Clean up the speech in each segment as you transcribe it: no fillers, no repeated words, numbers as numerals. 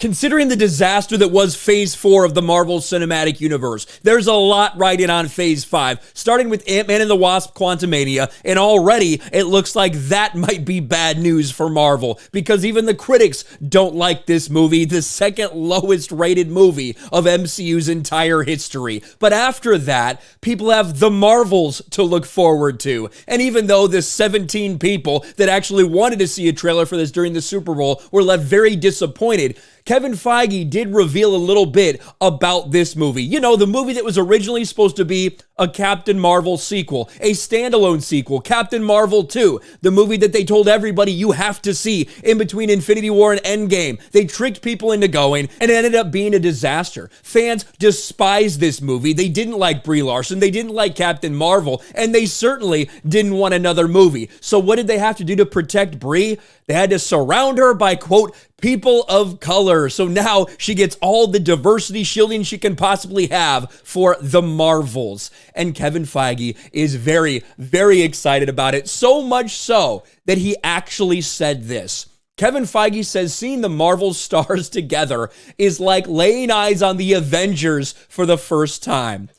Considering the disaster that was Phase 4 of the Marvel Cinematic Universe, there's a lot riding on Phase 5, starting with Ant-Man and the Wasp: Quantumania, and already it looks like that might be bad news for Marvel, because even the critics don't like this movie, the second lowest rated movie of MCU's entire history. But after that, people have The Marvels to look forward to, and even though the 17 people that actually wanted to see a trailer for this during the Super Bowl were left very disappointed, Kevin Feige did reveal a little bit about this movie. You know, the movie that was originally supposed to be a Captain Marvel sequel, a standalone sequel, Captain Marvel 2, the movie that they told everybody you have to see in between Infinity War and Endgame. They tricked people into going, and it ended up being a disaster. Fans despised this movie. They didn't like Brie Larson. They didn't like Captain Marvel, and they certainly didn't want another movie. So what did they have to do to protect Brie? They had to surround her by, quote, people of color. So now she gets all the diversity shielding she can possibly have for the Marvels. And Kevin Feige is very, very excited about it. So much so that he actually said this. Kevin Feige says seeing the Marvel stars together is like laying eyes on the Avengers for the first time.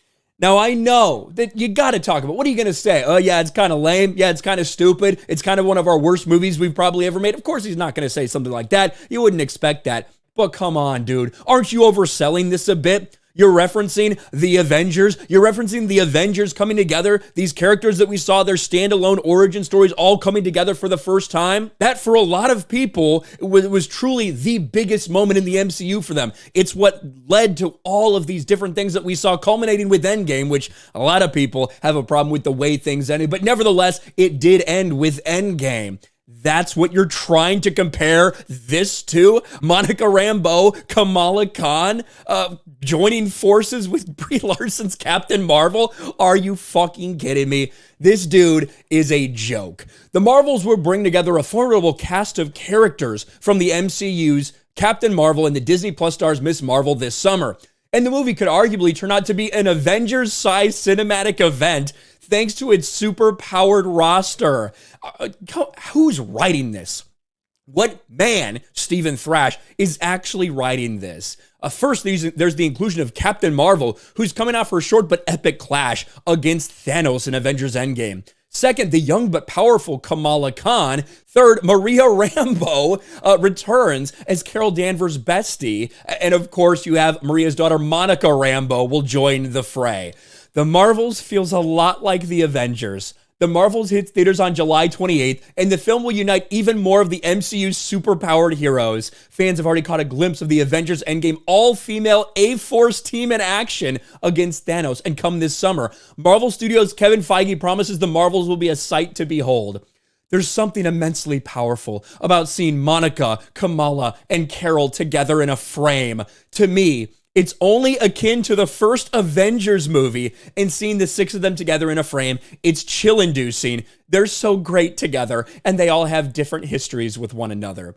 Now, I know that you got to talk about, what are you going to say? Oh, yeah, it's kind of lame. Yeah, it's kind of stupid. It's kind of one of our worst movies we've probably ever made. Of course, he's not going to say something like that. You wouldn't expect that. But come on, dude. Aren't you overselling this a bit? You're referencing the Avengers. You're referencing the Avengers coming together. These characters that we saw, their standalone origin stories all coming together for the first time. That, for a lot of people, was truly the biggest moment in the MCU for them. It's what led to all of these different things that we saw, culminating with Endgame, which a lot of people have a problem with the way things ended. But nevertheless, it did end with Endgame. That's what you're trying to compare this to? Monica Rambeau, Kamala Khan, joining forces with Brie Larson's Captain Marvel? Are you fucking kidding me? This dude is a joke. The Marvels will bring together a formidable cast of characters from the MCU's Captain Marvel and the Disney Plus stars Ms. Marvel this summer. And the movie could arguably turn out to be an Avengers-sized cinematic event thanks to its super-powered roster. Who's writing this? What man, Stephen Thrash, is actually writing this? First, there's the inclusion of Captain Marvel, who's coming out for a short but epic clash against Thanos in Avengers Endgame. Second, the young but powerful Kamala Khan. Third, Maria Rambeau returns as Carol Danvers' bestie. And of course, you have Maria's daughter, Monica Rambeau, will join the fray. The Marvels feels a lot like the Avengers. The Marvels hits theaters on July 28th, and the film will unite even more of the MCU's superpowered heroes. Fans have already caught a glimpse of the Avengers Endgame all-female A-Force team in action against Thanos. And come this summer, Marvel Studios' Kevin Feige promises the Marvels will be a sight to behold. There's something immensely powerful about seeing Monica, Kamala, and Carol together in a frame. To me, it's only akin to the first Avengers movie, and seeing the six of them together in a frame, it's chill-inducing. They're so great together, and they all have different histories with one another.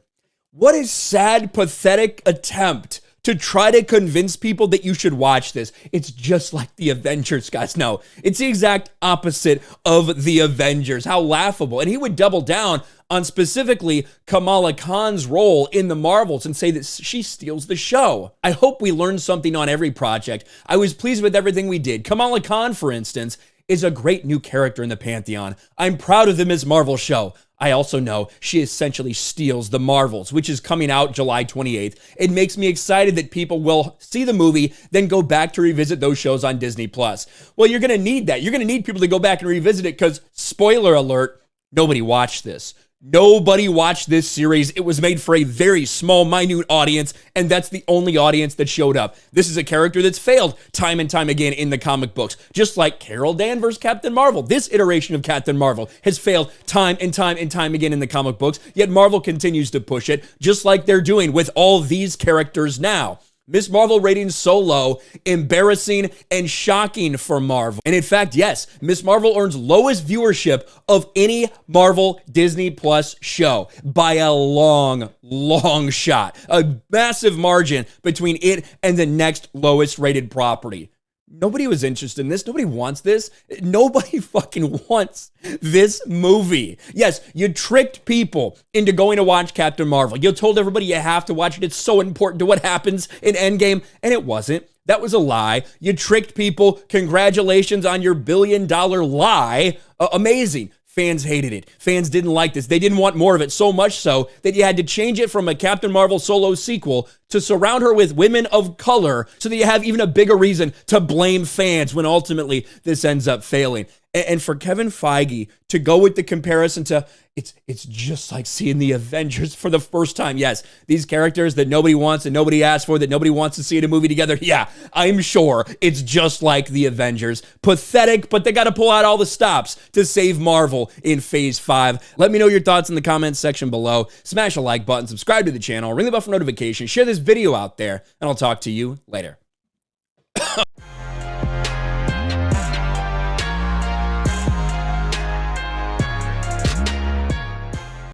What a sad, pathetic attempt to try to convince people that you should watch this. It's just like the Avengers, guys. No, it's the exact opposite of the Avengers. How laughable. And he would double down on specifically Kamala Khan's role in the Marvels and say that she steals the show. I hope we learned something on every project. I was pleased with everything we did. Kamala Khan, for instance, is a great new character in the Pantheon. I'm proud of the Ms. Marvel show. I also know she essentially steals the Marvels, which is coming out July 28th. It makes me excited that people will see the movie, then go back to revisit those shows on Disney Plus. Well, you're going to need that. You're going to need people to go back and revisit it because, spoiler alert, nobody watched this. Nobody watched this series. It was made for a very small, minute audience, and that's the only audience that showed up. This is a character that's failed time and time again in the comic books. Just like Carol Danvers' Captain Marvel. This iteration of Captain Marvel has failed time and time and time again in the comic books, yet Marvel continues to push it, just like they're doing with all these characters now. Ms. Marvel ratings so low, embarrassing and shocking for Marvel. And in fact, yes, Ms. Marvel earns lowest viewership of any Marvel Disney Plus show by a long, long shot. A massive margin between it and the next lowest rated property. Nobody was interested in this. Nobody wants this. Nobody fucking wants this movie. Yes, you tricked people into going to watch Captain Marvel. You told everybody you have to watch it. It's so important to what happens in Endgame, and it wasn't. That was a lie. You tricked people. Congratulations on your billion-dollar lie. Amazing. Fans hated it. Fans didn't like this. They didn't want more of it, so much so that you had to change it from a Captain Marvel solo sequel to surround her with women of color so that you have even a bigger reason to blame fans when ultimately this ends up failing. And for Kevin Feige to go with the comparison to, it's just like seeing the Avengers for the first time. Yes, these characters that nobody wants and nobody asked for, that nobody wants to see in a movie together. Yeah, I'm sure it's just like the Avengers. Pathetic, but they got to pull out all the stops to save Marvel in Phase 5. Let me know your thoughts in the comments section below. Smash a like button, subscribe to the channel, ring the bell for notifications, share this video out there, and I'll talk to you later.